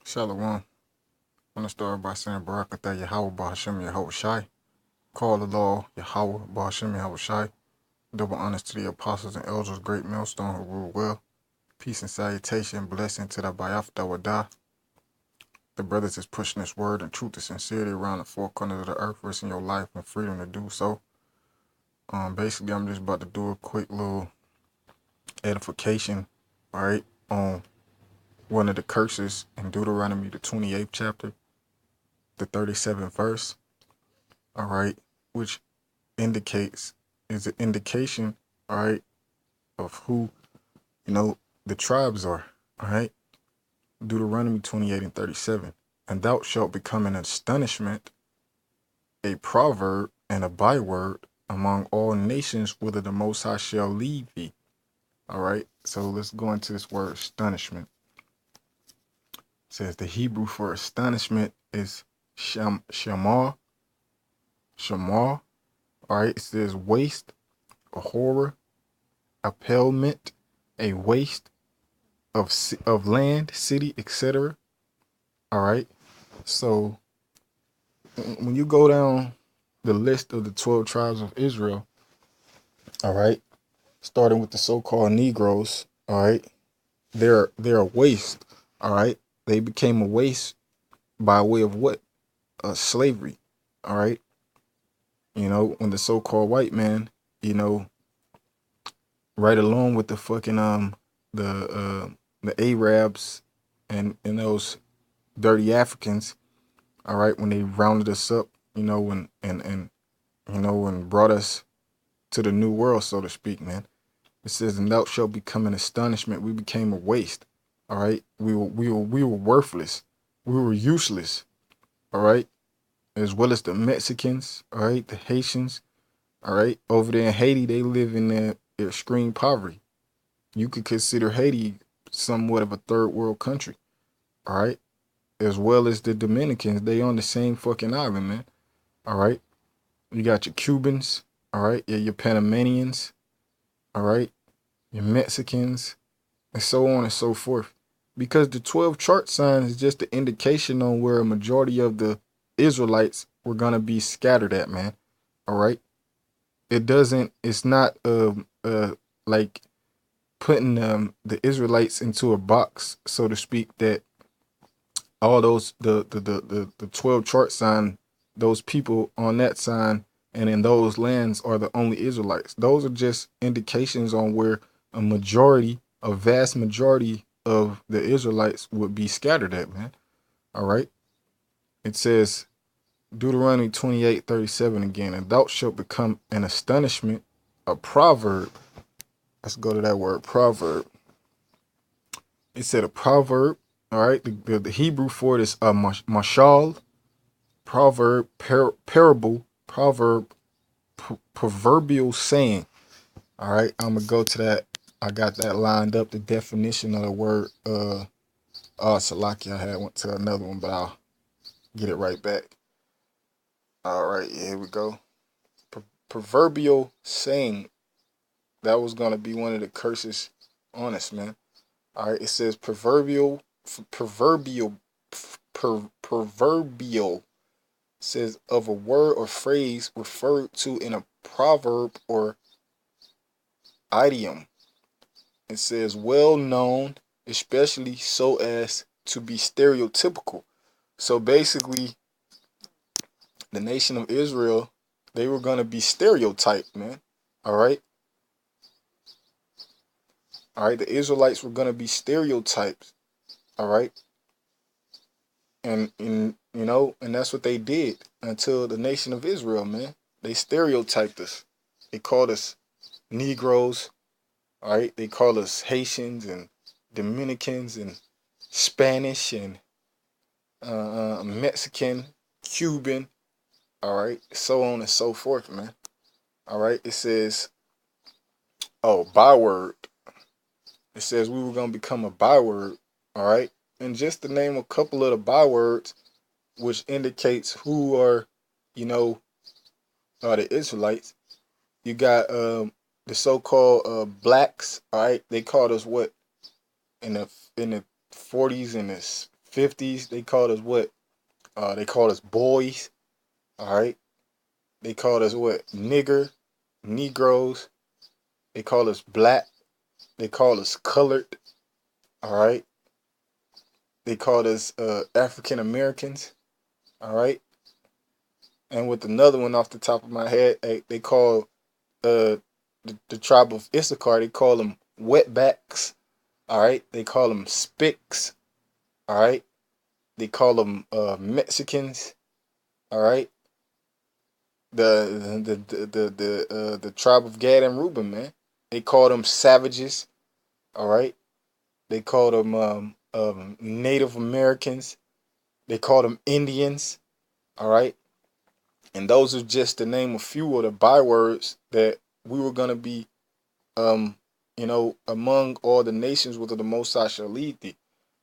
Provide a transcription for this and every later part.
Shalom. I want to start by saying Barakatah Yahweh Bahashem Yahweh Shai. Call the law Yahweh Bahashem Yahweh Shai. Double honors to the apostles and elders, great millstone who rule well. Peace and salutation, blessing to the Bayafta Wadah. The brothers is pushing this word and truth and sincerity around the four corners of the earth, risking your life and freedom to do so. Basically, I'm just about to do a quick little edification, all right, on one of the curses in Deuteronomy, the 28th chapter, the 37th verse. All right, which indicates is an indication, all right, of who the tribes are. All right, Deuteronomy 28 and 37. And thou shalt become an astonishment, a proverb, and a byword among all nations, whither the Most High shall lead thee. All right, so let's go into this word astonishment. It says the Hebrew for astonishment is shamar. Shamar. All right, it says waste, a horror, appalment, a waste of land, city, etc. All right. So when you go down the list of the 12 tribes of Israel, all right, starting with the so-called Negroes, all right, they're a waste. All right, they became a waste by way of what? Slavery. All right. When the so-called white man, you know, right along with the fucking the Arabs and those dirty Africans, all right, when they rounded us up, and brought us to the new world, so to speak, man. It says, and thou shalt become an astonishment. We became a waste. All right. We were worthless. We were useless. All right. As well as the Mexicans, all right, the Haitians, all right. Over there in Haiti, they live in extreme poverty. You could consider Haiti somewhat of a third world country. All right. As well as the Dominicans, they on the same fucking island, man. All right. You got your Cubans, all right, your Panamanians, all right, your Mexicans, and so on and so forth. Because the 12 chart signs is just an indication on where a majority of the Israelites were gonna be scattered at, man. All right. It's not like putting the Israelites into a box, so to speak, that all those the 12 chart sign, those people on that sign and in those lands are the only Israelites. Those are just indications on where a vast majority of the Israelites would be scattered at, man. All right. It says Deuteronomy 28:37 again, and thou shalt become an astonishment, a proverb. Let's go to that word, proverb. It said a proverb. All right. The Hebrew for it is a mashal, proverb, parable, proverb, proverbial saying. All right, I'm gonna go to that. I got that lined up. The definition of the word. Salaki. I had went to another one, but I'll get it right back. All right, yeah, here we go. Proverbial saying. That was gonna be one of the curses on us, man. All right, it says proverbial says of a word or phrase referred to in a proverb or idiom. It says well known, especially so as to be stereotypical. So basically, the nation of Israel, they were gonna be stereotyped, man. All right. All right. The Israelites were gonna be stereotyped. All right. And that's what they did until the nation of Israel, man. They stereotyped us. They called us Negroes. All right. They call us Haitians and Dominicans and Spanish and Mexican, Cuban, all right, so on and so forth, man. All right, it says, oh, byword. It says we were gonna become a byword, all right, and just to name a couple of the bywords, which indicates who are, the Israelites. You got the so-called blacks, all right. They called us what in the 40s and the 50s, they called us what? They called us boys. All right. They called us what? Nigger, Negroes. They called us black. They called us colored. All right. They called us African Americans. All right. And with another one off the top of my head, they call the tribe of Issachar, they call them wetbacks. All right. They call them spicks. All right. They call them Mexicans. All right. The tribe of Gad and Reuben, man. They call them savages. All right. They call them Native Americans. They call them Indians. All right. And those are just to name a few of the bywords that we were gonna be, um, among all the nations whither the Most High shall lead thee.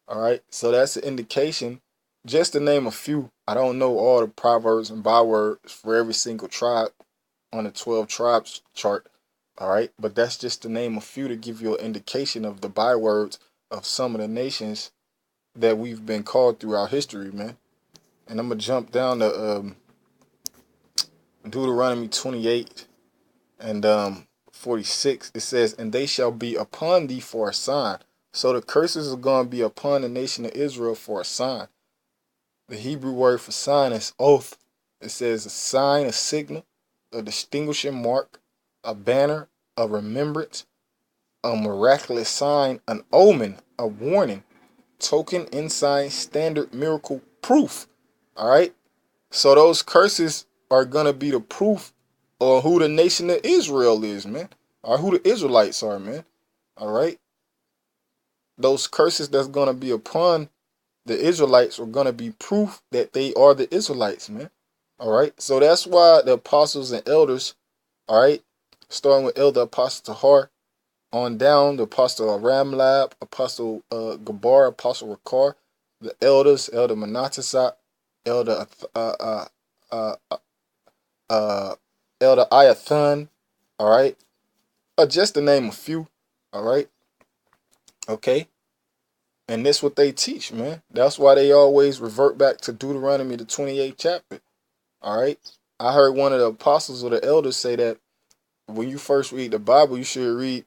All right. So that's an indication. Just to name a few. I don't know all the proverbs and bywords for every single tribe on the 12 tribes chart. All right. But that's just to name a few to give you an indication of the bywords of some of the nations that we've been called throughout history, man. And I'm going to jump down to Deuteronomy 28 and 46. It says, and they shall be upon thee for a sign. So the curses are going to be upon the nation of Israel for a sign. The Hebrew word for sign is oath. It says a sign, a signal, a distinguishing mark, a banner, a remembrance, a miraculous sign, an omen, a warning, token, ensign, standard, miracle, proof. All right. So those curses are going to be the proof of who the nation of Israel is, man. Or who the Israelites are, man. All right. Those curses that's going to be upon the Israelites are going to be proof that they are the Israelites, man. All right. So that's why the apostles and elders, all right, starting with Elder Apostle Tahar on down, the Apostle Ramlab, Apostle Gabar, Apostle Rakar, the elders, Elder Manatasat, Elder uh, Elder Ayathan, all right, just to name a few, all right, okay, and this what they teach, man. That's why they always revert back to Deuteronomy, the 28th chapter, all right. I heard one of the apostles or the elders say that when you first read the Bible, you should read,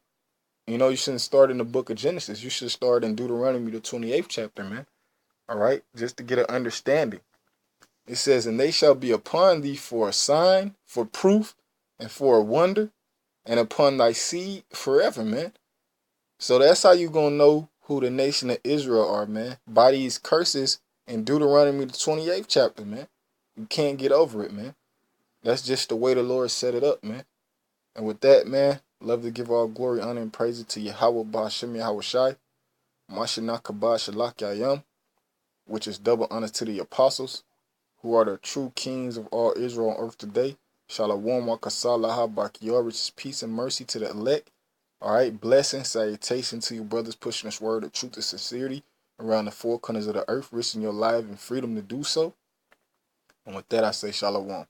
you shouldn't start in the book of Genesis. You should start in Deuteronomy, the 28th chapter, man. All right, just to get an understanding. It says, and they shall be upon thee for a sign, for proof, and for a wonder, and upon thy seed forever, man. So that's how you gonna know who the nation of Israel are, man. By these curses in Deuteronomy, the 28th chapter, man. You can't get over it, man. That's just the way the Lord set it up, man. And with that, man, love to give all glory, honor, and praise to Yahweh Ba'ashem Yahweh Shai, Mashanakabah Shalak Yayam, which is double honor to the apostles, who are the true kings of all Israel on earth today. Shalom Wakasalaha Bakiyah, which is peace and mercy to the elect. All right, blessing, salutation to you brothers pushing this word of truth and sincerity around the four corners of the earth, risking your life and freedom to do so. And with that, I say shalom.